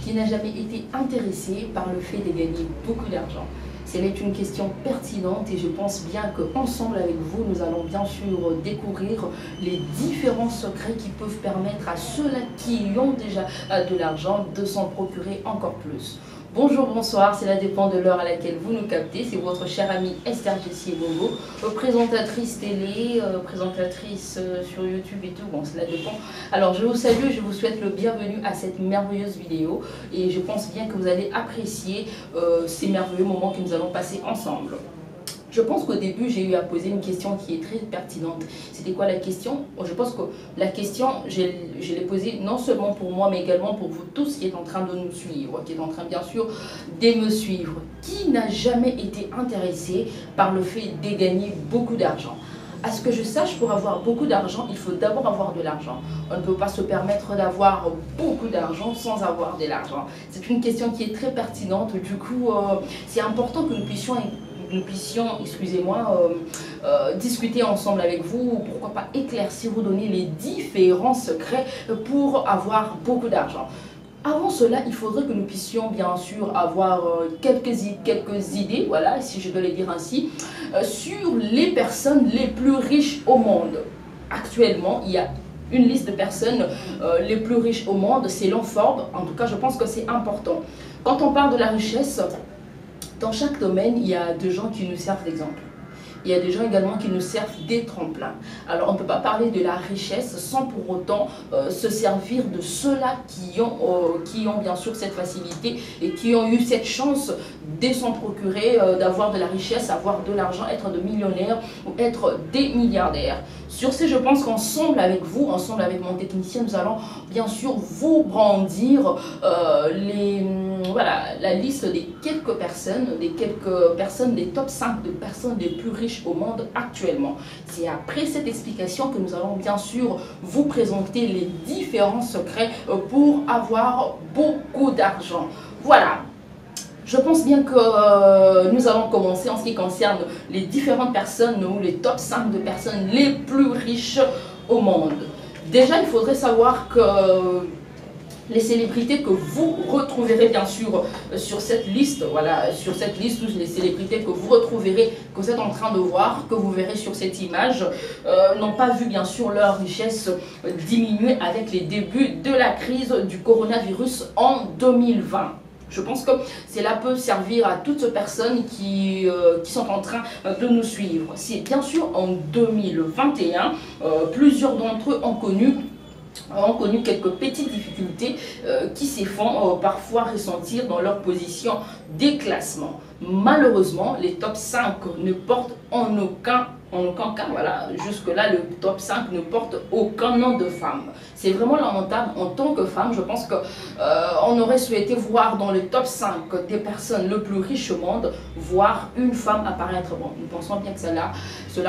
qui n'a jamais été intéressé par le fait de gagner beaucoup d'argent? C'est une question pertinente et je pense bien qu'ensemble avec vous, nous allons bien sûr découvrir les différents secrets qui peuvent permettre à ceux-là qui ont déjà de l'argent de s'en procurer encore plus. Bonjour, bonsoir, cela dépend de l'heure à laquelle vous nous captez. C'est votre chère amie Esther Jessie Bongo, présentatrice télé, présentatrice sur YouTube et tout. Bon, cela dépend. Alors, je vous salue, je vous souhaite le bienvenu à cette merveilleuse vidéo. Et je pense bien que vous allez apprécier ces merveilleux moments que nous allons passer ensemble. Je pense qu'au début, j'ai eu à poser une question qui est très pertinente. C'était quoi la question? Je pense que la question, je l'ai posée non seulement pour moi, mais également pour vous tous qui êtes en train de nous suivre, qui êtes en train bien sûr de me suivre. Qui n'a jamais été intéressé par le fait de gagner beaucoup d'argent? À ce que je sache, pour avoir beaucoup d'argent, il faut d'abord avoir de l'argent. On ne peut pas se permettre d'avoir beaucoup d'argent sans avoir de l'argent. C'est une question qui est très pertinente. Du coup, c'est important que nous puissions excusez-moi, discuter ensemble avec vous, pourquoi pas éclaircir, vous donner les différents secrets pour avoir beaucoup d'argent. Avant cela, il faudrait que nous puissions bien sûr avoir quelques idées, voilà, si je dois les dire ainsi, sur les personnes les plus riches au monde. Actuellement, il y a une liste de personnes les plus riches au monde, selon Forbes. En tout cas, je pense que c'est important. Quand on parle de la richesse, dans chaque domaine, il y a des gens qui nous servent d'exemple. Il y a des gens également qui nous servent des tremplins. Alors, on ne peut pas parler de la richesse sans pour autant se servir de ceux-là qui ont bien sûr cette facilité et qui ont eu cette chance de s'en procurer, d'avoir de la richesse, avoir de l'argent, être de millionnaires ou être des milliardaires. Sur ce, je pense qu'ensemble avec vous, ensemble avec mon technicien, nous allons bien sûr vous brandir la liste des quelques personnes, des top 5 de personnes les plus riches au monde actuellement. C'est après cette explication que nous allons bien sûr vous présenter les différents secrets pour avoir beaucoup d'argent. Voilà. Je pense bien que nous allons commencer en ce qui concerne les différentes personnes ou les top 5 de personnes les plus riches au monde. Déjà, il faudrait savoir que les célébrités que vous retrouverez bien sûr sur cette liste, voilà, sur cette liste, tous les célébrités que vous retrouverez, que vous êtes en train de voir, que vous verrez sur cette image, n'ont pas vu bien sûr leur richesse diminuer avec les débuts de la crise du coronavirus en 2020. Je pense que cela peut servir à toutes ces personnes qui sont en train de nous suivre. C'est bien sûr en 2021, plusieurs d'entre eux ont connu quelques petites difficultés qui se font parfois ressentir dans leur position des classements. Malheureusement, les top 5 ne portent en aucun cas, voilà, jusque-là, le top 5 ne porte aucun nom de femme. C'est vraiment lamentable. En tant que femme, je pense qu'on aurait souhaité voir dans le top 5 des personnes les plus riches au monde, voir une femme apparaître. Bon, nous pensons bien que cela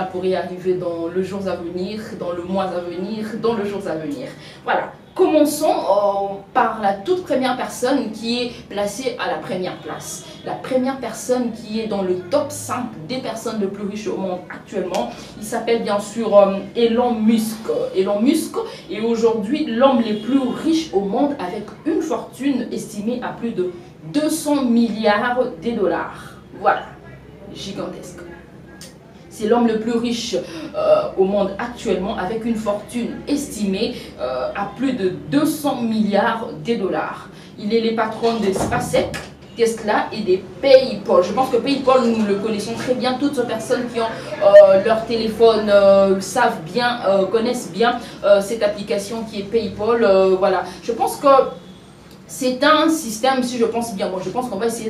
pourrait arriver dans les jours à venir, dans le mois à venir, dans les jours à venir. Voilà. Commençons par la toute première personne qui est placée à la première place. La première personne qui est dans le top 5 des personnes les plus riches au monde actuellement, il s'appelle bien sûr Elon Musk. Elon Musk est aujourd'hui l'homme le plus riche au monde avec une fortune estimée à plus de 200 milliards de dollars. Voilà, gigantesque. C'est l'homme le plus riche au monde actuellement avec une fortune estimée à plus de 200 milliards de dollars. Il est le patron de SpaceX, Tesla et des PayPal. Je pense que PayPal, nous le connaissons très bien. Toutes ces personnes qui ont leur téléphone savent bien, connaissent bien cette application qui est PayPal. Voilà. Je pense que c'est un système, si je pense bien, bon, je pense qu'on va essayer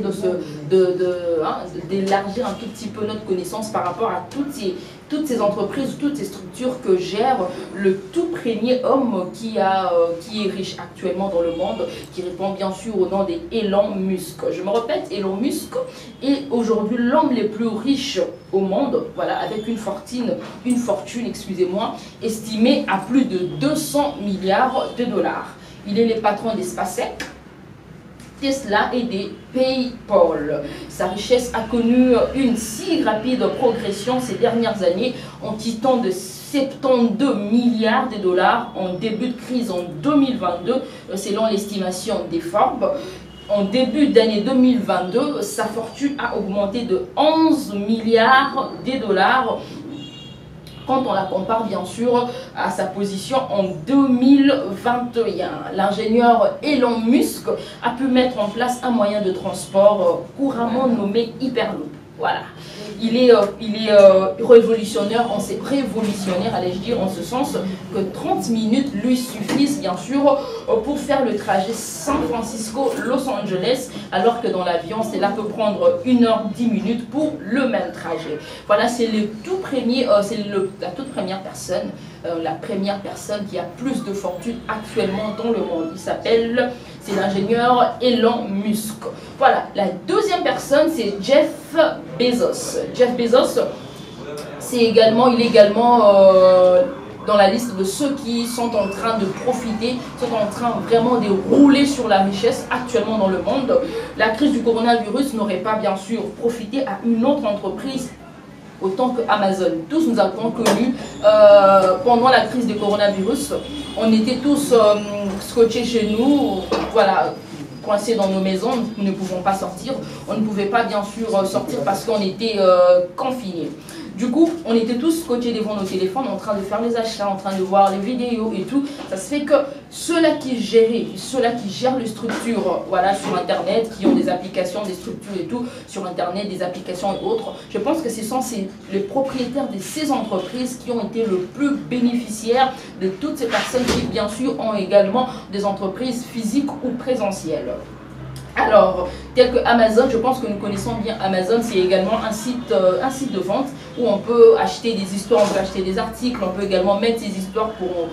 d'élargir un tout petit peu notre connaissance par rapport à toutes ces entreprises, toutes ces structures que gère le tout premier homme qui est riche actuellement dans le monde, qui répond bien sûr au nom d'Elon Musk. Je me répète, Elon Musk est aujourd'hui l'homme le plus riche au monde, voilà, avec une fortune, excusez-moi, estimée à plus de 200 milliards de dollars. Il est le patron des SpaceX, Tesla et des PayPal. Sa richesse a connu une si rapide progression ces dernières années en quittant de 72 milliards de dollars en début de crise en 2022, selon l'estimation des Forbes. En début d'année 2022, sa fortune a augmenté de 11 milliards de dollars quand on la compare bien sûr à sa position en 2021. L'ingénieur Elon Musk a pu mettre en place un moyen de transport couramment nommé Hyperloop. Voilà, il est révolutionnaire, allais-je dire, en ce sens que 30 minutes lui suffisent bien sûr pour faire le trajet San Francisco-Los Angeles, alors que dans l'avion, cela peut prendre 1h10 pour le même trajet. Voilà, c'est le tout premier, la toute première personne, la première personne qui a plus de fortune actuellement dans le monde. Il s'appelle, c'est l'ingénieur Elon Musk. Voilà, la deuxième personne, c'est Jeff Bezos. Jeff Bezos, il est également dans la liste de ceux qui sont en train de profiter, sont en train vraiment de rouler sur la richesse actuellement dans le monde. La crise du coronavirus n'aurait pas bien sûr profité à une autre entreprise autant que Amazon. Tous nous avons connu pendant la crise du coronavirus, on était tous scotchés chez nous, voilà, coincés dans nos maisons, nous ne pouvons pas sortir, on ne pouvait pas bien sûr sortir parce qu'on était confinés. Du coup, on était tous scotchés devant nos téléphones en train de faire les achats, en train de voir les vidéos et tout. Ça se fait que ceux-là qui gèrent les structures voilà, sur Internet, qui ont des applications, des structures et tout, sur Internet, des applications et autres, je pense que ce sont les propriétaires de ces entreprises qui ont été le plus bénéficiaires de toutes ces personnes qui, bien sûr, ont également des entreprises physiques ou présentielles. Alors, tel que Amazon, je pense que nous connaissons bien Amazon, c'est également un site de vente où on peut acheter des histoires, on peut acheter des articles, on peut également mettre ces histoires pour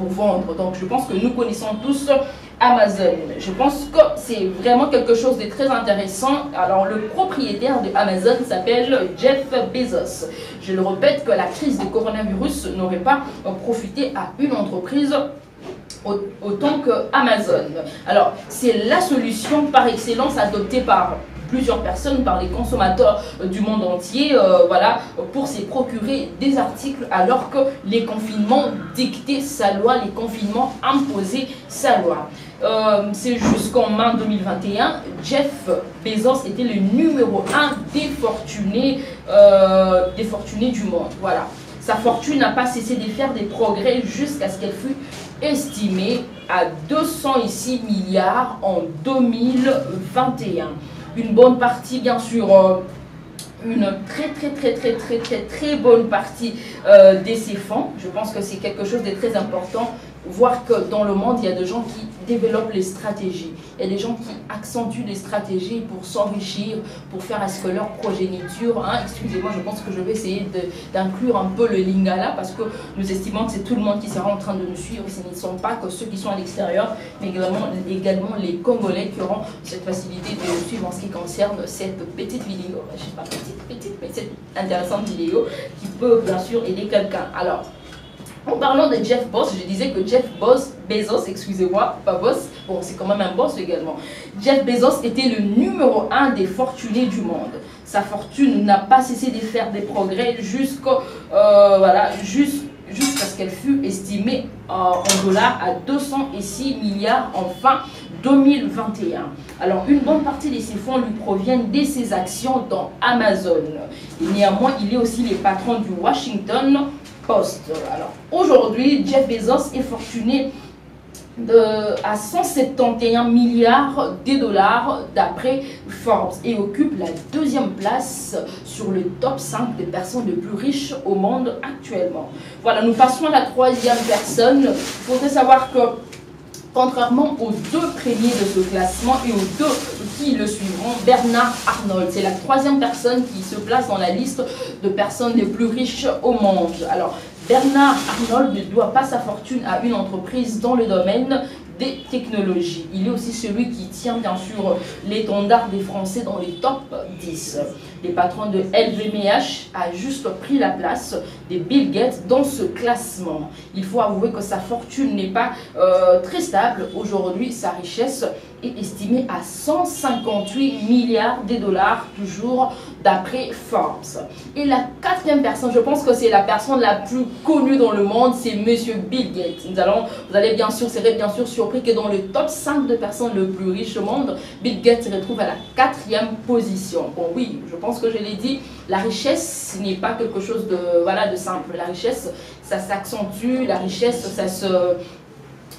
vendre. Donc, je pense que nous connaissons tous Amazon. Je pense que c'est vraiment quelque chose de très intéressant. Alors, le propriétaire de Amazon s'appelle Jeff Bezos. Je le répète que la crise du coronavirus n'aurait pas profité à une entreprise autant que Amazon. Alors, c'est la solution par excellence adoptée par plusieurs personnes, par les consommateurs du monde entier, voilà, pour se procurer des articles alors que les confinements dictaient sa loi, les confinements imposaient sa loi. C'est jusqu'en mai 2021, Jeff Bezos était le numéro 1 des fortunés du monde. Voilà. Sa fortune n'a pas cessé de faire des progrès jusqu'à ce qu'elle fût estimée à 206 milliards en 2021. Une bonne partie, bien sûr, une très bonne partie de ces fonds. Je pense que c'est quelque chose de très important. Voir que dans le monde, il y a des gens qui développent les stratégies. Il y a des gens qui accentuent les stratégies pour s'enrichir, pour faire à ce que leur progéniture, excusez-moi, je pense que je vais essayer d'inclure un peu le lingala parce que nous estimons que c'est tout le monde qui sera en train de nous suivre. Ce ne sont pas que ceux qui sont à l'extérieur, mais également les Congolais qui auront cette facilité de suivre en ce qui concerne cette petite vidéo. Je ne sais pas petite, mais cette intéressante vidéo qui peut bien sûr aider quelqu'un. Alors, en parlant de Jeff Bezos, je disais que Jeff Bezos, excusez-moi, pas boss, bon c'est quand même un boss également. Jeff Bezos était le numéro 1 des fortunés du monde. Sa fortune n'a pas cessé de faire des progrès jusqu'à ce qu'elle fût estimée en dollars à 206 milliards en fin 2021. Alors, une bonne partie de ces fonds lui proviennent de ses actions dans Amazon. Et néanmoins, il est aussi le patron du Washington Post. Alors, aujourd'hui, Jeff Bezos est fortuné à 171 milliards de dollars d'après Forbes et occupe la deuxième place sur le top 5 des personnes les plus riches au monde actuellement. Voilà, nous passons à la troisième personne. Il faudrait savoir que contrairement aux deux premiers de ce classement et aux deux qui le suivront, Bernard Arnault, c'est la troisième personne qui se place dans la liste de personnes les plus riches au monde. Alors, Bernard Arnault ne doit pas sa fortune à une entreprise dans le domaine des technologies. Il est aussi celui qui tient bien sûr l'étendard des Français dans les top 10. Les patrons de LVMH a juste pris la place de Bill Gates dans ce classement. Il faut avouer que sa fortune n'est pas très stable. Aujourd'hui, sa richesse est estimée à 158 milliards de dollars, toujours d'après Forbes. Et la quatrième personne, je pense que c'est la personne la plus connue dans le monde, c'est Monsieur Bill Gates. Vous allez bien sûr, serez bien sûr surpris que dans le top 5 de personnes les plus riches au monde, Bill Gates se retrouve à la 4e position. Bon oui, je pense que je l'ai dit, la richesse n'est pas quelque chose de, voilà, de simple. La richesse, ça s'accentue, la richesse, ça se...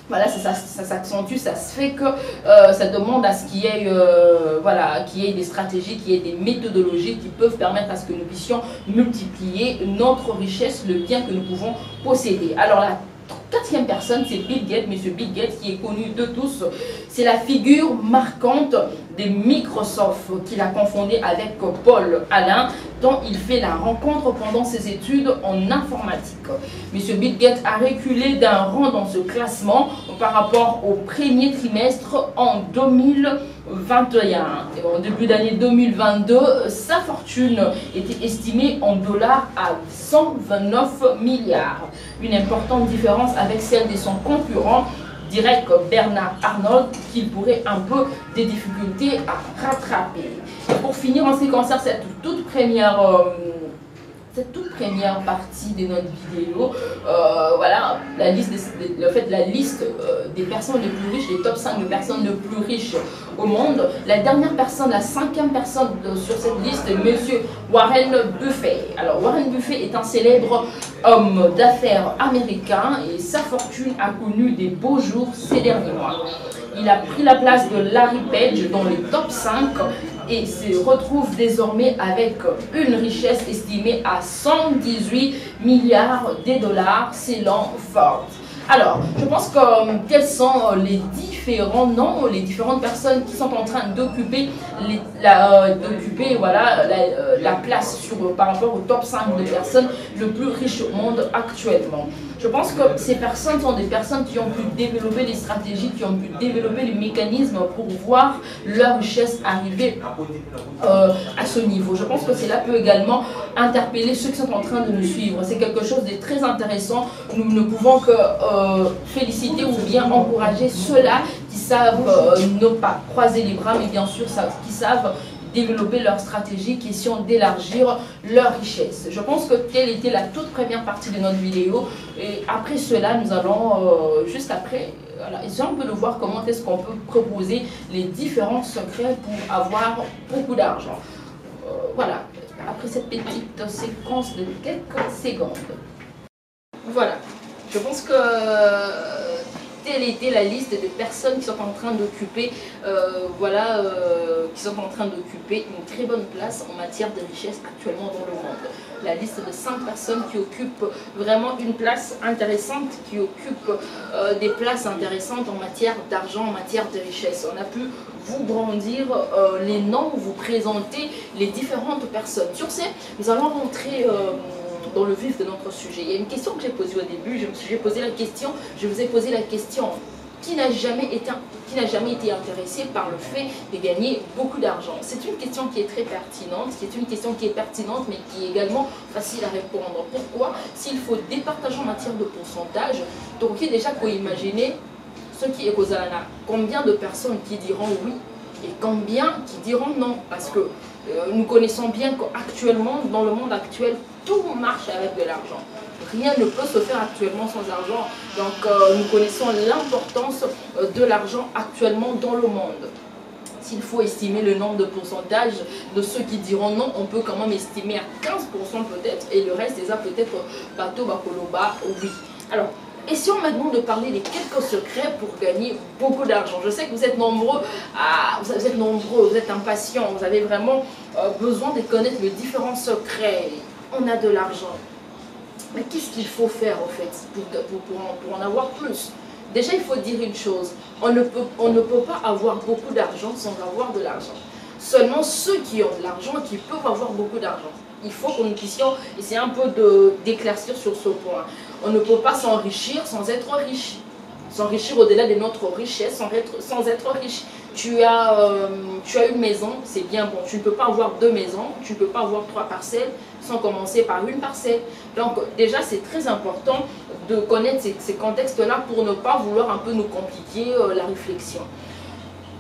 Voilà, ça s'accentue, ça se fait que ça demande à ce qu'il y ait, voilà, qu'il y ait des stratégies, qu'il y ait des méthodologies qui peuvent permettre à ce que nous puissions multiplier notre richesse, le bien que nous pouvons posséder. Alors la quatrième personne, c'est Bill Gates, Monsieur Bill Gates, qui est connu de tous. C'est la figure marquante de Microsoft qu'il a confondé avec Paul Allen, dont il fait la rencontre pendant ses études en informatique. Monsieur Bill Gates a reculé d'un rang dans ce classement par rapport au premier trimestre en 2021. Et en début d'année 2022, sa fortune était estimée en dollars à 129 milliards. Une importante différence avec celle de son concurrent direct Bernard Arnault, qu'il pourrait un peu des difficultés à rattraper. Et pour finir, en ce qui concerne cette toute première partie de notre vidéo, voilà, la liste des personnes les plus riches, les top 5 de personnes les plus riches au monde. La dernière personne, la 5e personne sur cette liste est Monsieur Warren Buffett. Alors Warren Buffett est un célèbre homme d'affaires américain et sa fortune a connu des beaux jours ces derniers mois. Il a pris la place de Larry Page dans les top 5 et se retrouve désormais avec une richesse estimée à 118 milliards de dollars selon Forbes. Alors, je pense que quels sont les différents noms, les différentes personnes qui sont en train d'occuper voilà, la place par rapport au top 5 de personnes les plus riches au monde actuellement. Je pense que ces personnes sont des personnes qui ont pu développer les stratégies, qui ont pu développer les mécanismes pour voir leur richesse arriver à ce niveau. Je pense que cela peut également interpeller ceux qui sont en train de nous suivre. C'est quelque chose de très intéressant. Nous ne pouvons que féliciter ou bien encourager ceux-là qui savent ne pas croiser les bras, mais bien sûr qui savent développer leur stratégie, question d'élargir leur richesse. Je pense que telle était la toute première partie de notre vidéo. Et après cela, nous allons, juste après, voilà, essayer un peu de voir comment est-ce qu'on peut proposer les différents secrets pour avoir beaucoup d'argent. Voilà, après cette petite séquence de quelques secondes. Voilà, je pense que telle était la liste de personnes qui sont en train d'occuper une très bonne place en matière de richesse actuellement dans le monde. La liste de 5 personnes qui occupent vraiment une place intéressante, qui occupent des places intéressantes en matière d'argent, en matière de richesse. On a pu vous brandir les noms, vous présenter les différentes personnes. Sur ce, nous allons rentrer dans le vif de notre sujet. Il y a une question que j'ai posée au début, je vous ai posé la question, qui n'a jamais été intéressé par le fait de gagner beaucoup d'argent? C'est une question qui est très pertinente, mais qui est également facile à répondre. Pourquoi? S'il faut départager en matière de pourcentage, donc déjà qu'on imaginer ce qui est causé, combien de personnes qui diront oui et combien qui diront non, parce que nous connaissons bien qu'actuellement, dans le monde actuel, tout marche avec de l'argent. Rien ne peut se faire actuellement sans argent. Donc nous connaissons l'importance de l'argent actuellement dans le monde. S'il faut estimer le nombre de pourcentage de ceux qui diront non, on peut quand même estimer à 15% peut-être, et le reste déjà peut-être bateau, bakoloba, oui. Alors, essayons maintenant de parler des quelques secrets pour gagner beaucoup d'argent. Je sais que vous êtes nombreux, vous êtes impatients, vous avez vraiment besoin de connaître les différents secrets. On a de l'argent. Mais qu'est-ce qu'il faut faire en fait pour en avoir plus? Déjà, il faut dire une chose, on ne peut pas avoir beaucoup d'argent sans avoir de l'argent. Seulement ceux qui ont de l'argent qui peuvent avoir beaucoup d'argent. Il faut que nous puissions essayer un peu d'éclaircir sur ce point. On ne peut pas s'enrichir sans être riche. s'enrichir au-delà de notre richesse sans être riche. Tu as une maison, c'est bien bon. Tu ne peux pas avoir 2 maisons, tu ne peux pas avoir 3 parcelles sans commencer par une parcelle. Donc déjà, c'est très important de connaître ces contextes-là pour ne pas vouloir un peu nous compliquer la réflexion.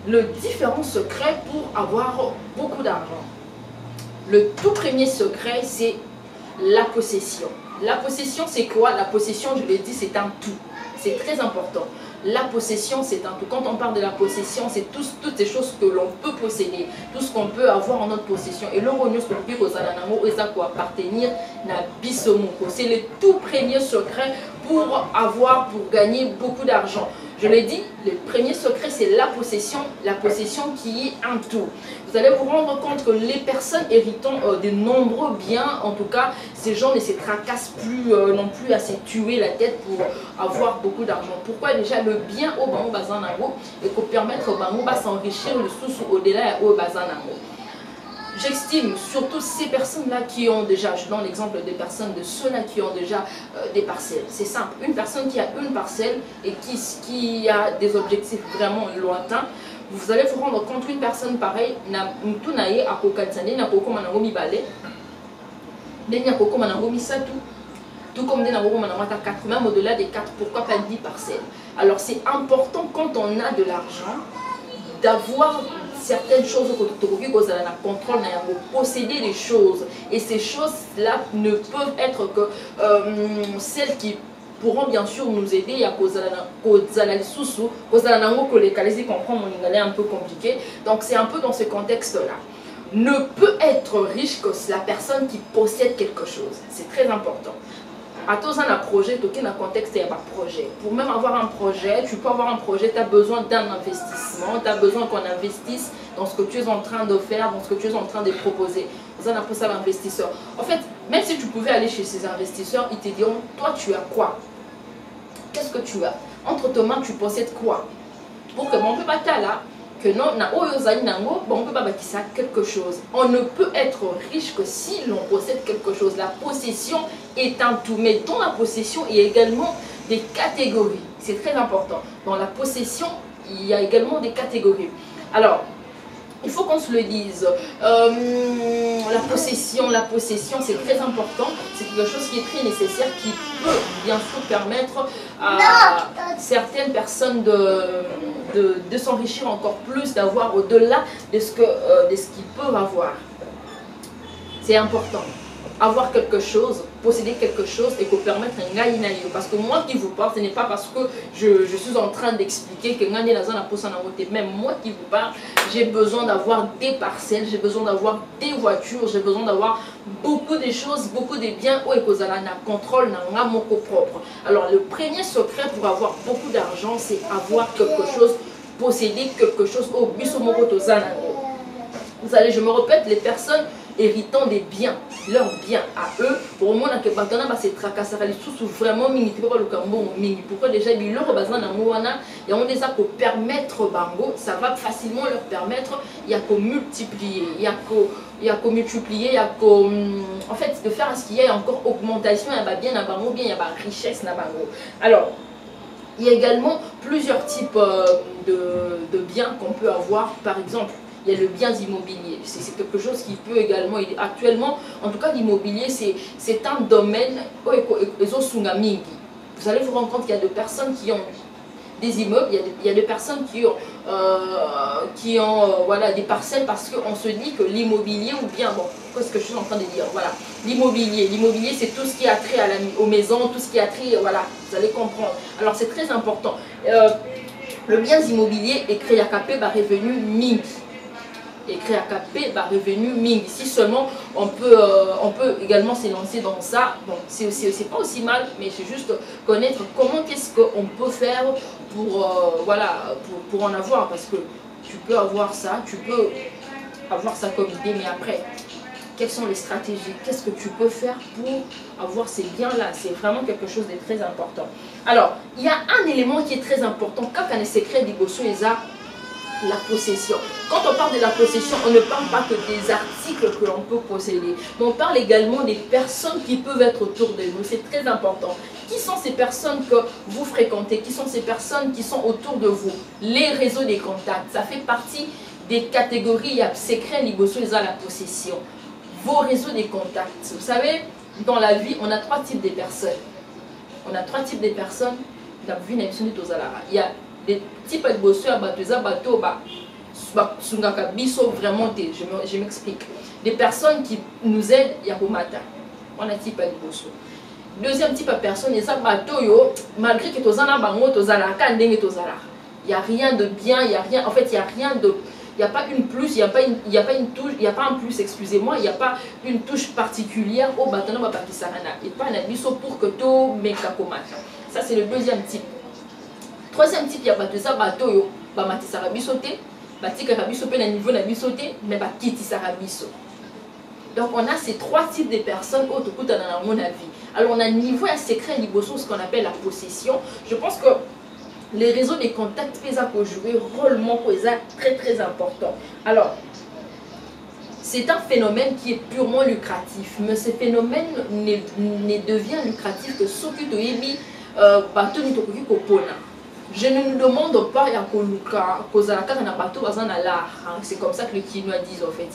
Le différent secret pour avoir beaucoup d'argent. Le tout premier secret, c'est la possession. La possession, c'est quoi? La possession, je l'ai dit, c'est un tout. C'est très important. La possession, c'est un tout. Quand on parle de la possession, c'est toutes ces choses que l'on peut posséder, tout ce qu'on peut avoir en notre possession. Et le rognos qu'on peut appartenir à Bissomoko. C'est le tout premier secret pour gagner beaucoup d'argent. Je l'ai dit, le premier secret, c'est la possession qui est un tout. Vous allez vous rendre compte que les personnes héritant de nombreux biens, en tout cas, ces gens ne se tracassent plus non plus à se tuer la tête pour avoir beaucoup d'argent. Pourquoi? Déjà, le bien au Bango Bazanango et pour permettre au Bango de s'enrichir le sous au-delà au Bazanango. J'estime surtout ces personnes-là qui ont déjà, je donne l'exemple des personnes de ceux-là qui ont déjà des parcelles. C'est simple, une personne qui a une parcelle et qui a des objectifs vraiment lointains, vous allez vous rendre compte qu'une personne pareille n'a tout naïe à Kokatsane, n'a pas comme balai, n'a pas comme tout comme des Nagoro Manamata 4, même au-delà des 4, pourquoi pas 10 parcelles. Alors c'est important quand on a de l'argent d'avoir certaines choses que vous contrôle, posséder des choses. Et ces choses-là ne peuvent être que celles qui pourront bien sûr nous aider à cause de comprendre mon est un peu compliqué. Donc c'est un peu dans ce contexte-là. Ne peut être riche que la personne qui possède quelque chose. C'est très important. À tous un projet, dans un contexte, il y a pas de projet. Pour même avoir un projet, tu peux avoir un projet, tu as besoin d'un investissement, tu as besoin qu'on investisse dans ce que tu es en train de faire, dans ce que tu es en train de proposer. Vous en appelez ça l'investisseur. En fait, même si tu pouvais aller chez ces investisseurs, ils te diront, toi tu as quoi? Qu'est-ce que tu as? Entre tes mains, tu possèdes quoi? Pour que mon papa là, que non, on peut pas bâtir quelque chose. On ne peut être riche que si l'on possède quelque chose. La possession est un tout. Mais dans la possession, il y a également des catégories. C'est très important. Dans la possession, il y a également des catégories. Alors, il faut qu'on se le dise. La possession, c'est très important. C'est quelque chose qui est très nécessaire, qui peut bien sûr permettre à certaines personnes de s'enrichir encore plus, d'avoir au-delà de ce qu'ils peuvent avoir. C'est important. Avoir quelque chose, posséder quelque chose et que permettre un gain. Parce que moi qui vous parle, ce n'est pas parce que je suis en train d'expliquer que même moi qui vous parle, j'ai besoin d'avoir des parcelles, j'ai besoin d'avoir des voitures, j'ai besoin d'avoir beaucoup de choses, beaucoup de biens où contrôle n'a mon propre. Alors le premier secret pour avoir beaucoup d'argent, c'est avoir quelque chose, posséder quelque chose au Bissomoko Zanango. Vous allez, je me répète, les personnes héritant des biens, leurs biens à eux, pour moi, il y a tracasser vraiment pourquoi déjà il y a des pour permettre bango, ça va facilement leur permettre, il y a qu'à multiplier, il y a qu'à multiplier, il y a qu'à en fait de faire à ce qu'il y ait encore augmentation, il y a bien à bango, bien il y a richesse à bango. Alors il y a également plusieurs types de biens qu'on peut avoir, par exemple. Il y a le bien immobilier, c'est quelque chose qui peut également, actuellement, en tout cas l'immobilier, c'est un domaine, vous allez vous rendre compte qu'il y a des personnes qui ont des immeubles, il y a des personnes qui ont voilà, des parcelles parce qu'on se dit que l'immobilier, ou bien, bon, qu'est-ce que je suis en train de dire, voilà, l'immobilier c'est tout ce qui a trait aux maisons, tout ce qui a trait, voilà, vous allez comprendre. Alors c'est très important. Le bien immobilier est créé à capé par revenu ming. Et créer à capé revenu ming. Si seulement on peut également s'élancer dans ça, bon, c'est pas aussi mal, mais c'est juste connaître comment qu'est-ce qu'on peut faire pour, voilà, pour en avoir, parce que tu peux avoir ça, tu peux avoir ça comme idée, mais après, quelles sont les stratégies? Qu'est-ce que tu peux faire pour avoir ces biens-là? C'est vraiment quelque chose de très important. Alors, il y a un élément qui est très important, quand on est secret des bossons et ça, la possession. Quand on parle de la possession, on ne parle pas que des articles que l'on peut posséder, mais on parle également des personnes qui peuvent être autour de nous. C'est très important. Qui sont ces personnes que vous fréquentez? Qui sont ces personnes qui sont autour de vous? Les réseaux des contacts, ça fait partie des catégories. Il y a secret, liboso, il y a la possession. Vos réseaux des contacts. Vous savez, dans la vie, on a trois types de personnes. On a trois types de personnes. Il y a des types de bosseux à bateau, vraiment, je m'explique. Des personnes qui nous aident, il y a matin. On a type de bosseux. Deuxième type de personne, c'est bateau, malgré que tu as bango, il n'y a rien de bien, il y a rien, en fait, il n'y a rien de. Il n'y a pas une plus, il n'y a pas une touche, il n'y a pas un plus, excusez-moi, il n'y a pas une touche particulière au bâton qui s'arrête. Il n'y a pas un abisso pour que tu mettes la comate. Ça, c'est le deuxième type. Troisième type, il y a bateau, bamati sarabisoté, bati karabisoté, na niveau nabisoté, mais bakiti sarabiso. Donc, on a ces trois types de personnes au tout dans mon avis. Alors, on a le niveau à secret liboso, ce qu'on appelle la possession. Je pense que les réseaux des contacts peuvent jouer un rôle très très important. Alors, c'est un phénomène qui est purement lucratif, mais ce phénomène ne devient lucratif que ce qui est mis je ne nous demande pas c'est comme ça que les Quinois disent en fait,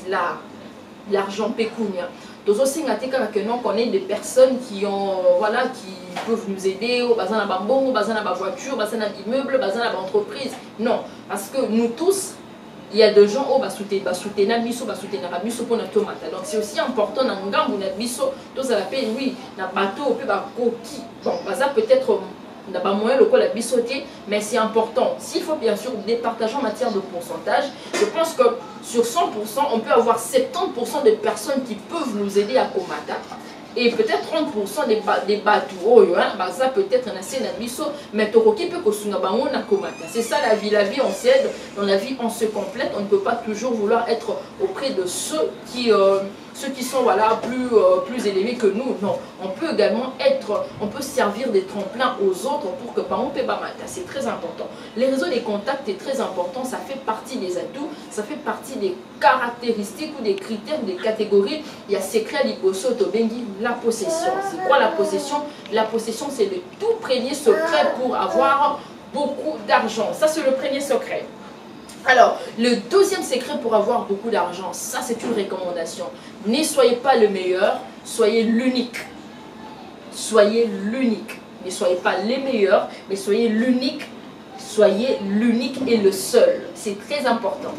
l'argent pécunia. Tous aussi qu'on ait des personnes qui ont voilà qui peuvent nous aider au bazin à bonbon, au bazin à voiture, au bazin à immeuble, au bazin à entreprise. Non, parce que nous tous, il y a des gens qui vont soutenir biso pour notre tomate. Donc c'est aussi important dans le gambo na biso, tous à la paix oui, na bateau peut ba coquille. Bon, bazin peut-être n'a pas moyen le la bisoter, mais c'est important. S'il faut bien sûr départager en matière de pourcentage, je pense que sur 100%, on peut avoir 70% de personnes qui peuvent nous aider à combattre. Et peut-être 30% des bateaux, ça peut être un assez nabiso, mais c'est ça la vie. La vie, on s'aide, dans la vie, on se complète. On ne peut pas toujours vouloir être auprès de ceux qui sont voilà, plus élevés que nous. Non, on peut également on peut servir des tremplins aux autres pour que par exemple, c'est très important. Les réseaux des contacts est très important, ça fait partie des atouts, ça fait partie des caractéristiques ou des critères, des catégories. Il y a secret liposo, tobengi, la possession. C'est quoi la possession? La possession, c'est le tout premier secret pour avoir beaucoup d'argent. Ça, c'est le premier secret. Alors, le deuxième secret pour avoir beaucoup d'argent, ça c'est une recommandation. Ne soyez pas le meilleur, soyez l'unique. Soyez l'unique. Ne soyez pas les meilleurs, mais soyez l'unique. Soyez l'unique et le seul. C'est très important.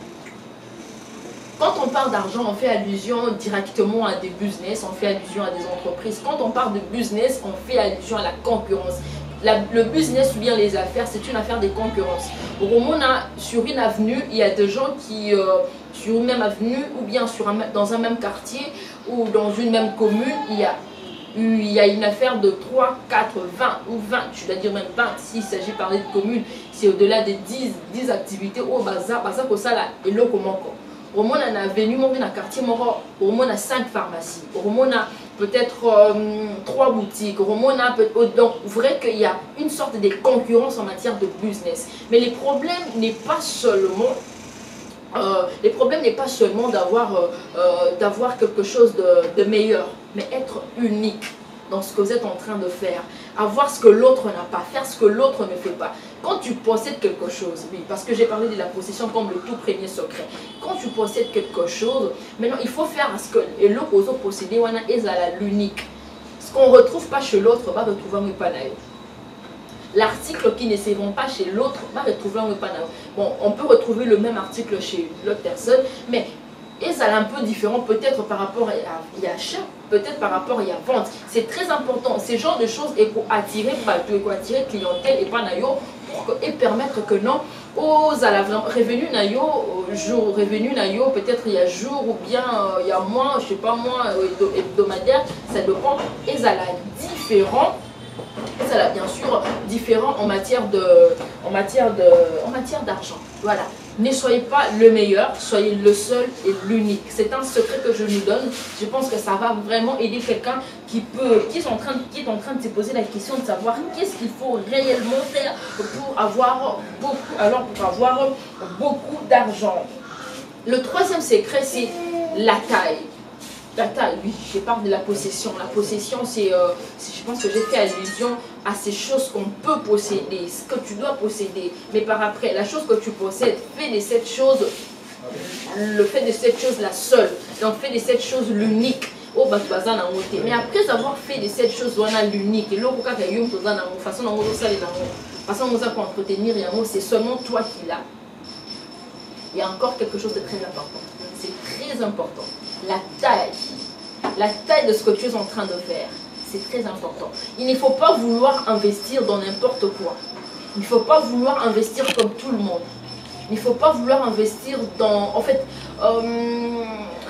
Quand on parle d'argent, on fait allusion directement à des business, on fait allusion à des entreprises. Quand on parle de business, on fait allusion à la concurrence. Le business ou bien les affaires, c'est une affaire de concurrence. Sur une avenue, il y a des gens qui, sur une même avenue ou bien dans un même quartier ou dans une même commune, il y a une affaire de 3, 4, 20 ou 20, je dois dire même 20, s'il s'agit de parler de communes, c'est au-delà de 10 activités au bazar, que ça là, et là comment au moins on a avenue, on a un quartier, au moins on a 5 pharmacies, au moins on a peut-être 3 boutiques, au moins on a donc vrai qu'il y a une sorte de concurrence en matière de business. Mais le problème n'est pas seulement d'avoir quelque chose de meilleur, mais être unique dans ce que vous êtes en train de faire, avoir ce que l'autre n'a pas, faire ce que l'autre ne fait pas. Quand tu possèdes quelque chose, oui, parce que j'ai parlé de la possession comme le tout premier secret, quand tu possèdes quelque chose, maintenant il faut faire à ce que l'autre possédé est à l'unique. Ce qu'on ne retrouve pas chez l'autre, va retrouver un panaï. L'article qui ne se vend pas chez l'autre, va retrouver un panaï. Bon, on peut retrouver le même article chez l'autre personne, mais ça est un peu différent peut-être par rapport à achat, peut-être par rapport à vente. C'est très important. Ces genres de choses et pour attirer clientèle et pas et permettre que non aux revenu peut-être il y a jour ou bien il y a mois, je sais pas mois hebdomadaire, ça dépend. Et ça la différent. Ça là bien sûr différent en matière d'argent. Voilà. Ne soyez pas le meilleur, soyez le seul et l'unique. C'est un secret que je nous donne. Je pense que ça va vraiment aider quelqu'un qui est en train de se poser la question de savoir qu'est-ce qu'il faut réellement faire pour avoir beaucoup d'argent. Le troisième secret, c'est la taille. La taille, oui, je parle de la possession. La possession, je pense que j'ai fait allusion à ces choses qu'on peut posséder, ce que tu dois posséder. Mais par après, la chose que tu possèdes, fais de cette chose, le fait de cette chose la seule. Donc, fais de cette chose l'unique. Mais après avoir fait de cette chose, on a l'unique. Et là, c'est seulement toi qui l'as. Il y a encore quelque chose de très important. C'est très important. La taille de ce que tu es en train de faire, c'est très important. Il ne faut pas vouloir investir dans n'importe quoi. Il ne faut pas vouloir investir comme tout le monde. Il ne faut pas vouloir investir dans, en fait,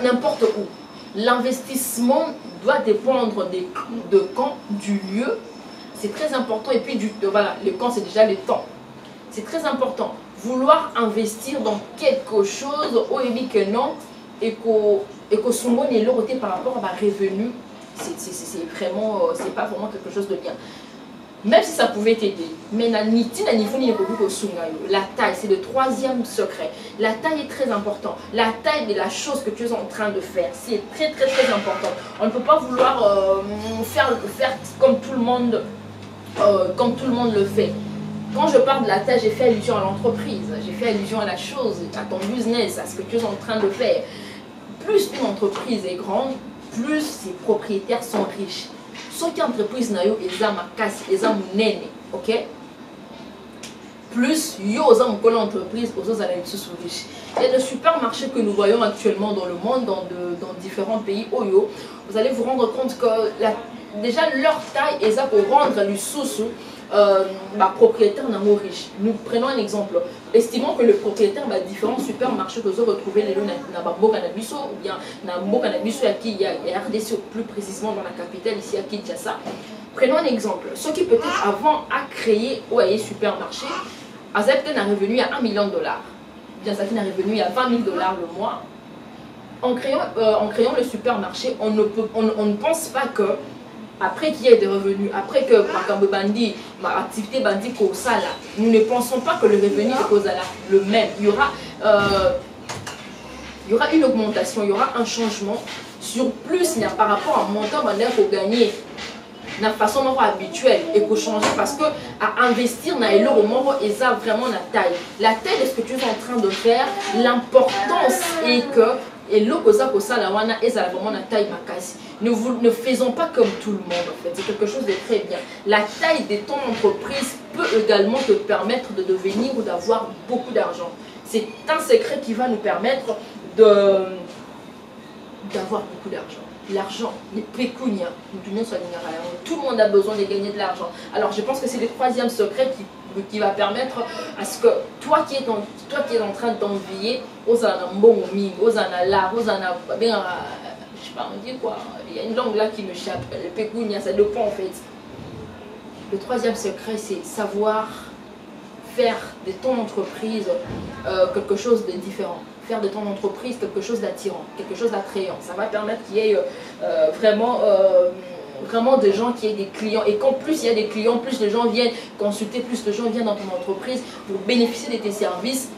n'importe où. L'investissement doit dépendre de quand, du lieu. C'est très important. Et puis, voilà, le quand, c'est déjà le temps. C'est très important. Vouloir investir dans quelque chose, au début que non, et que son bon est l'autre par rapport à ma revenu, c'est pas vraiment quelque chose de bien. Même si ça pouvait t'aider, mais la taille, c'est le troisième secret. La taille est très importante. La taille de la chose que tu es en train de faire, c'est très très très important. On ne peut pas vouloir faire comme tout le monde le fait. Quand je parle de la taille, j'ai fait allusion à l'entreprise, j'ai fait allusion à la chose, à ton business, à ce que tu es en train de faire. Plus une entreprise est grande, plus ses propriétaires sont riches. Sauf qu'une entreprise n'a pas ok? Plus l'entreprise riche. Il y a des supermarchés que nous voyons actuellement dans le monde, dans différents pays. Vous allez vous rendre compte que déjà leur taille est ça pour rendre les sous propriétaire n'a pas riche. Nous prenons un exemple. Estimons que le propriétaire a différents supermarchés que vous retrouvez les dans Bambo Canabiso ou bien dans Bambo Canabiso il y a RDC plus précisément dans la capitale ici à Kinshasa. Prenons un exemple. Ceux qui peut-être avant a créé ou a supermarché, a peut-être un revenu à $1 million. Bien ça qui a un revenu à $20 000 le mois. En créant le supermarché, on ne pense pas que après qu'il y ait des revenus, après que ma activité bandit nous ne pensons pas que le revenu est le même. Il y aura une augmentation, il y aura un changement sur plus par rapport à montant qu'on gagner de façon habituelle et qu'on change parce que à investir dans les moments et ça vraiment la taille de ce que tu es en train de faire, l'importance est que et l'okosa la wana est vraiment la taille makasi. Ne faisons pas comme tout le monde en fait, c'est quelque chose de très bien. La taille de ton entreprise peut également te permettre de devenir ou d'avoir beaucoup d'argent. C'est un secret qui va nous permettre d'avoir beaucoup d'argent. L'argent, les pécunia, tout le monde a besoin de gagner de l'argent. Alors je pense que c'est le troisième secret qui va permettre à ce que toi qui es en train d'envier, aux bon aux là, je sais pas, on dit quoi, il y a une langue là qui me chappe, le pécunia, ça dépend en fait. Le troisième secret, c'est savoir faire de ton entreprise quelque chose de différent. Faire de ton entreprise quelque chose d'attirant, quelque chose d'attrayant. Ça va permettre qu'il y ait vraiment des gens qui aient des clients. Et qu'en plus il y a des clients, plus les gens viennent consulter, plus les gens viennent dans ton entreprise pour bénéficier de tes services.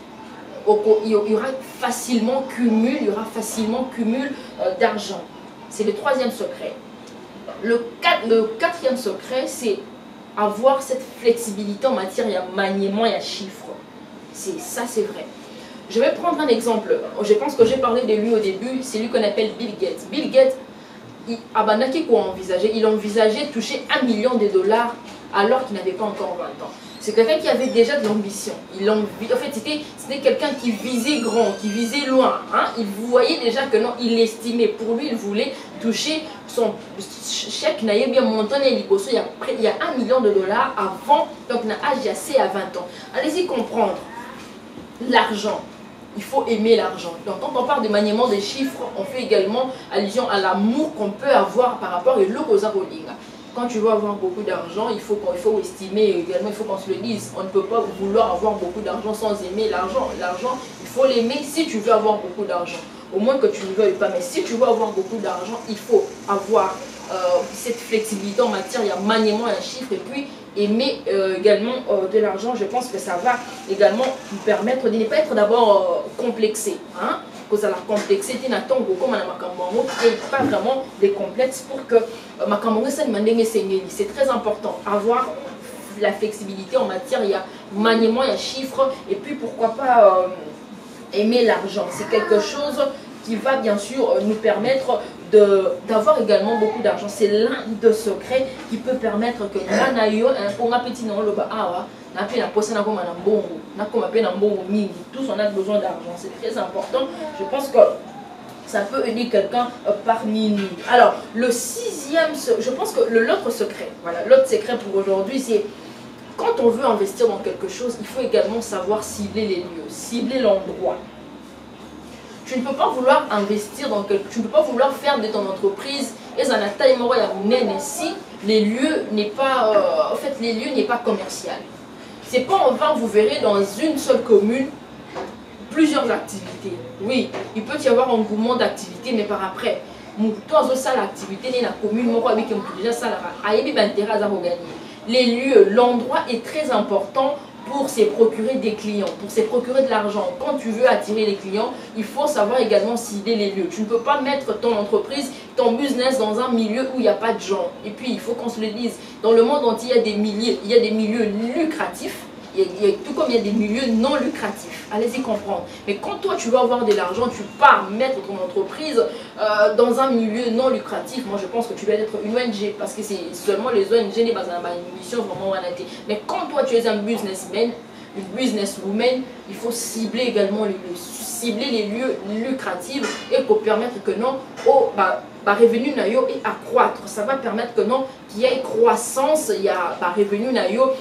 Il y aura facilement cumul d'argent. C'est le troisième secret. Le quatrième secret, c'est avoir cette flexibilité en matière de maniement et à chiffres. Ça, c'est vrai. Je vais prendre un exemple. Je pense que j'ai parlé de lui au début. C'est lui qu'on appelle Bill Gates. Bill Gates, il envisageait toucher $1 million alors qu'il n'avait pas encore 20 ans. C'est quelqu'un qui avait déjà de l'ambition. En fait, c'était quelqu'un qui visait grand, qui visait loin. Hein? Il voyait déjà que non, il estimait. Pour lui, il voulait toucher son chèque. Il y a $1 million avant, donc il a âgé à 20 ans. Allez-y comprendre. L'argent. Il faut aimer l'argent. Donc quand on parle de maniement des chiffres, on fait également allusion à l'amour qu'on peut avoir par rapport à l'okosa rolling. Quand tu veux avoir beaucoup d'argent, il faut estimer également, il faut qu'on se le dise. On ne peut pas vouloir avoir beaucoup d'argent sans aimer l'argent. L'argent, il faut l'aimer si tu veux avoir beaucoup d'argent. Au moins que tu ne veuilles pas. Mais si tu veux avoir beaucoup d'argent, il faut avoir cette flexibilité en matière, il y a maniement un chiffre. Et puis, aimer également de l'argent, je pense que ça va également nous permettre de ne pas être d'abord complexé. Hein? Que ça la complexité et pas vraiment des complexes pour que c'est très important. Avoir la flexibilité en matière, il y a maniement, il y a chiffre, et puis pourquoi pas aimer l'argent. C'est quelque chose qui va bien sûr nous permettre d'avoir également beaucoup d'argent. C'est l'un des secrets qui peut permettre que tous on a besoin d'argent. C'est très important. Je pense que ça peut aider quelqu'un parmi nous. Alors, le sixième, je pense que l'autre secret, voilà, l'autre secret pour aujourd'hui, c'est quand on veut investir dans quelque chose, il faut également savoir cibler les lieux, cibler l'endroit. Tu ne peux pas vouloir investir dans quelque chose, tu ne peux pas vouloir faire de ton entreprise et si les lieux n'est pas, en fait, les lieux n'est pas commercial. C'est pas en vain, vous verrez dans une seule commune plusieurs activités. Oui, il peut y avoir un mouvement d'activités, mais par après, toi, ça l'activité dans la commune, les lieux, l'endroit est très important pour se procurer des clients, pour se procurer de l'argent. Quand tu veux attirer les clients, il faut savoir également cibler les lieux. Tu ne peux pas mettre ton entreprise, ton business dans un milieu où il n'y a pas de gens. Et puis, il faut qu'on se le dise, dans le monde entier, il y a des milieux lucratifs, tout comme il y a des milieux non lucratifs. Allez-y comprendre. Mais quand toi, tu veux avoir de l'argent, tu pars mettre ton entreprise dans un milieu non lucratif. Moi, je pense que tu dois être une ONG parce que c'est seulement les ONG qui ont une mission vraiment honnête. Mais quand toi, tu es un businessman, une businesswoman, il faut cibler également les lieux lucratifs et pour permettre que non, revenu nayo et accroître. Ça va permettre que non, qu'il y ait croissance, il y a revenu nayo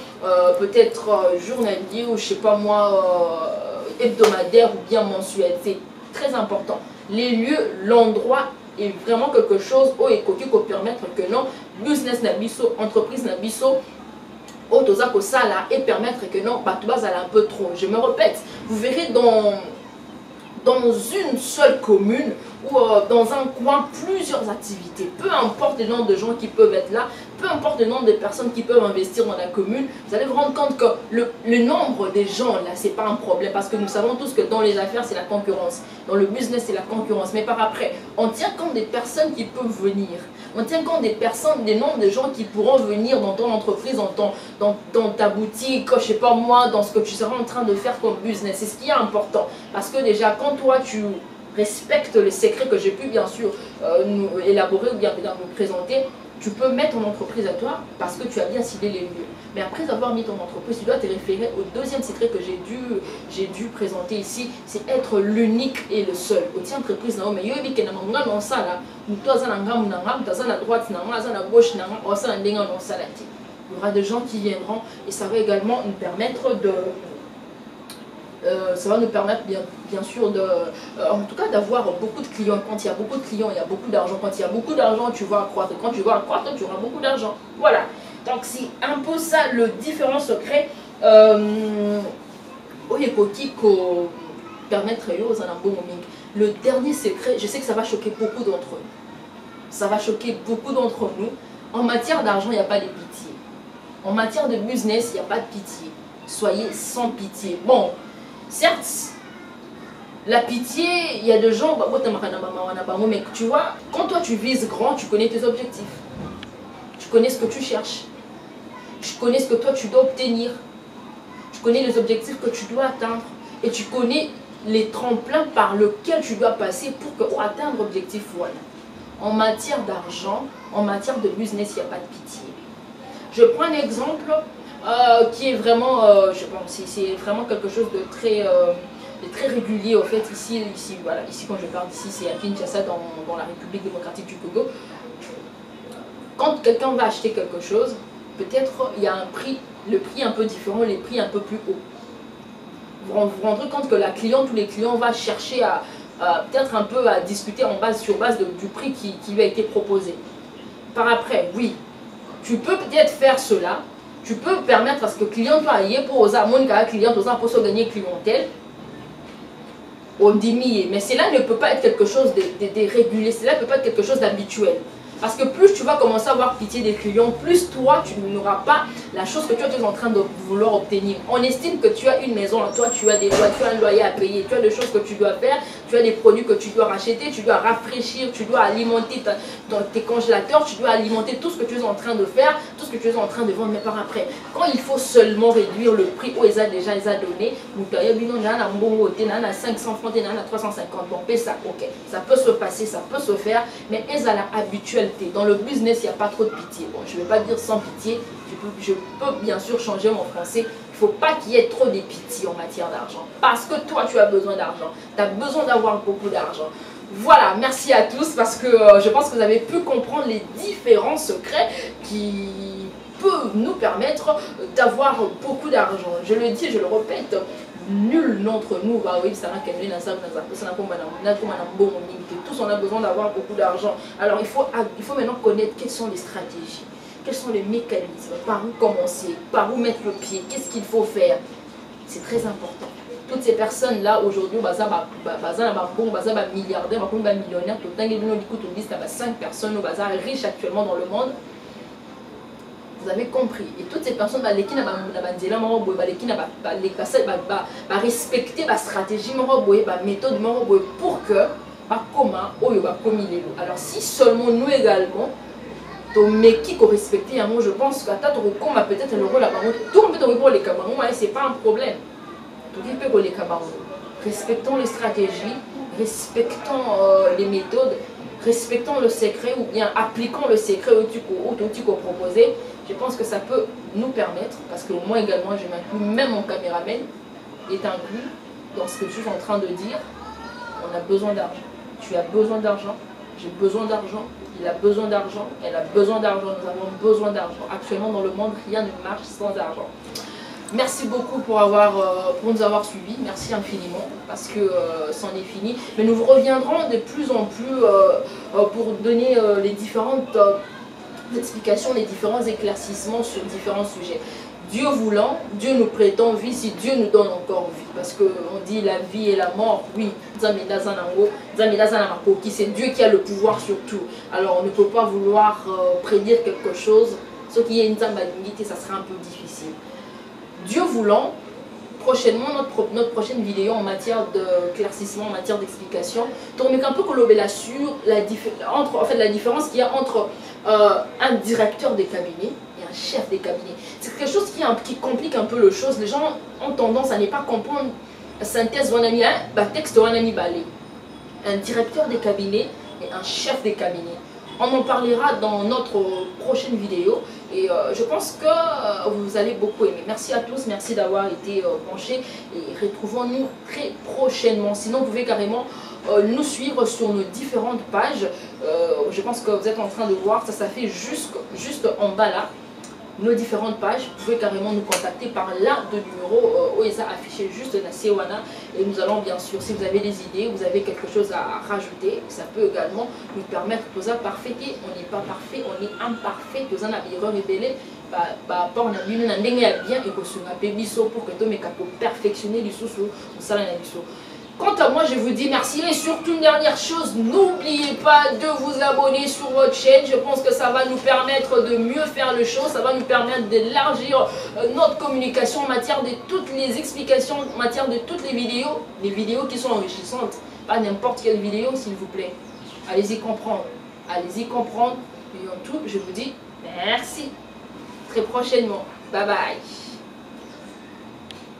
peut-être journalier ou je sais pas moi hebdomadaire ou bien mensuel. C'est très important. Les lieux, l'endroit est vraiment quelque chose qui peut permettre que non, business nabiso, entreprise nabiso, et permettre que non, tu vas aller un peu trop. Je me répète, vous verrez dans une seule commune ou dans un coin plusieurs activités. Peu importe le nombre de gens qui peuvent être là, peu importe le nombre de personnes qui peuvent investir dans la commune, vous allez vous rendre compte que le nombre des gens là, c'est pas un problème parce que nous savons tous que dans les affaires, c'est la concurrence. Dans le business, c'est la concurrence. Mais par après, on tient compte des personnes qui peuvent venir. On tient compte des personnes, des nombres de gens qui pourront venir dans ton entreprise, dans ta boutique, je sais pas moi, dans ce que tu seras en train de faire comme business. C'est ce qui est important. Parce que déjà, quand toi, tu respectes les secrets que j'ai pu bien sûr nous élaborer ou bien nous présenter, tu peux mettre ton entreprise à toi parce que tu as bien ciblé les lieux. Mais après avoir mis ton entreprise, tu dois te référer au deuxième secret que j'ai dû présenter ici, c'est être l'unique et le seul. Au tien entreprise, mais yo ebi kena manga non ça là, nous toi ça n'angam n'angam, toi ça na droite n'angam, ça na gauche n'angam, oh ça n'endenga non ça là. Il y aura des gens qui viendront et ça va également nous permettre de ça va nous permettre bien sûr en tout cas d'avoir beaucoup de clients. Quand il y a beaucoup de clients, il y a beaucoup d'argent. Quand il y a beaucoup d'argent, tu vas accroître. Quand tu vas accroître, tu auras beaucoup d'argent. Voilà. Donc c'est un peu ça le différent secret. Le dernier secret, je sais que ça va choquer beaucoup d'entre eux. Ça va choquer beaucoup d'entre nous. En matière d'argent, il n'y a pas de pitié. En matière de business, il n'y a pas de pitié. Soyez sans pitié. Bon. Certes, la pitié, il y a des gens, mais tu vois, quand toi tu vises grand, tu connais tes objectifs. Tu connais ce que tu cherches. Tu connais ce que toi tu dois obtenir. Tu connais les objectifs que tu dois atteindre. Et tu connais les tremplins par lesquels tu dois passer pour atteindre l'objectif. Voilà. En matière d'argent, en matière de business, il n'y a pas de pitié. Je prends un exemple. Qui est vraiment, je pense, c'est vraiment quelque chose de très régulier au fait ici voilà, ici quand je parle d'ici c'est à Kinshasa dans la République démocratique du Congo. Quand quelqu'un va acheter quelque chose, peut-être il y a un prix, le prix un peu différent, les prix un peu plus haut. Vous vous rendrez compte que tous les clients vont chercher à peut-être un peu à discuter sur base du prix qui lui a été proposé. Par après, oui. Tu peux peut-être faire cela. Tu peux permettre parce que client toi y pour oser mon client pour se gagner clientèle. On dit mais cela ne peut pas être quelque chose de régulier, cela ne peut pas être quelque chose d'habituel. Parce que plus tu vas commencer à avoir pitié des clients, plus toi, tu n'auras pas la chose que tu es en train de vouloir obtenir. On estime que tu as une maison, toi, tu as des lois, tu as un loyer à payer, tu as des choses que tu dois faire, tu as des produits que tu dois racheter, tu dois rafraîchir, tu dois alimenter tes congélateurs, tu dois alimenter tout ce que tu es en train de faire, tout ce que tu es en train de vendre. Mais par après, quand il faut seulement réduire le prix où ils ont déjà donné, vous avez 500 francs, 350, bon, paie ça, ok. Ça peut se passer, ça peut se faire, mais ils ont l'habituel. Dans le business, il n'y a pas trop de pitié. Bon, je ne vais pas dire sans pitié. Je peux bien sûr changer mon français. Il ne faut pas qu'il y ait trop de pitié en matière d'argent. Parce que toi, tu as besoin d'argent. Tu as besoin d'avoir beaucoup d'argent. Voilà, merci à tous parce que je pense que vous avez pu comprendre les différents secrets qui peuvent nous permettre d'avoir beaucoup d'argent. Je le dis, je le répète. Nul d'entre nous va oui, ça tous on a besoin d'avoir beaucoup d'argent. Alors il faut maintenant connaître quelles sont les stratégies, quels sont les mécanismes, par où commencer, par où mettre le pied, qu'est-ce qu'il faut faire. C'est très important. Toutes ces personnes là aujourd'hui, milliardaires, millionnaires, 5 personnes riches actuellement dans le monde. Vous avez compris. Et toutes ces personnes qui respecter la stratégie, la méthode pour que alors si seulement nous également, mais qui respecter, je pense que peut-être le rôle tout le monde pour les Cameroun, c'est pas un problème. Respectons les stratégies, respectons les méthodes, respectons le secret ou bien appliquons le secret au truc proposé. Je pense que ça peut nous permettre, parce que moi également je m'inclus, même mon caméraman est inclus dans ce que je suis en train de dire. On a besoin d'argent. Tu as besoin d'argent, j'ai besoin d'argent, il a besoin d'argent, elle a besoin d'argent, nous avons besoin d'argent. Actuellement dans le monde, rien ne marche sans argent. Merci beaucoup pour nous avoir suivis, merci infiniment, parce que c'en est fini. Mais nous reviendrons de plus en plus pour donner les différentes explications, les différents éclaircissements sur différents sujets. Dieu voulant, Dieu nous prêtant vie si Dieu nous donne encore vie. Parce qu'on dit la vie et la mort, oui, c'est Dieu qui a le pouvoir sur tout. Alors on ne peut pas vouloir prédire quelque chose, ce qui est une limité, ça sera un peu difficile. Dieu voulant, prochainement, notre prochaine vidéo en matière d'éclaircissement, en matière d'explication, tourne un peu sur la différence qu'il y a entre un directeur des cabinets et un chef des cabinets. C'est quelque chose qui complique un peu les choses. Les gens ont tendance à ne pas comprendre la synthèse texte un directeur des cabinets et un chef des cabinets. On en parlera dans notre prochaine vidéo et je pense que vous allez beaucoup aimer. Merci à tous, merci d'avoir été branchés et retrouvons-nous très prochainement. Sinon, vous pouvez carrément nous suivre sur nos différentes pages. Je pense que vous êtes en train de voir, ça fait juste en bas là. Nos différentes pages, vous pouvez carrément nous contacter par l'un de numéros OESA affiché juste dans Sewana et nous allons bien sûr, si vous avez des idées, vous avez quelque chose à rajouter, ça peut également nous permettre de parfait. On n'est pas parfait, on est imparfait, nous avons une erreur rebelle par rapport à bien et que ce soit pour que tu perfectionner les sous Quant à moi, je vous dis merci et surtout une dernière chose, n'oubliez pas de vous abonner sur votre chaîne. Je pense que ça va nous permettre de mieux faire les choses, ça va nous permettre d'élargir notre communication en matière de toutes les explications, en matière de toutes les vidéos qui sont enrichissantes. Pas n'importe quelle vidéo, s'il vous plaît. Allez-y comprendre. Allez-y comprendre. Et en tout, je vous dis merci. Très prochainement. Bye bye.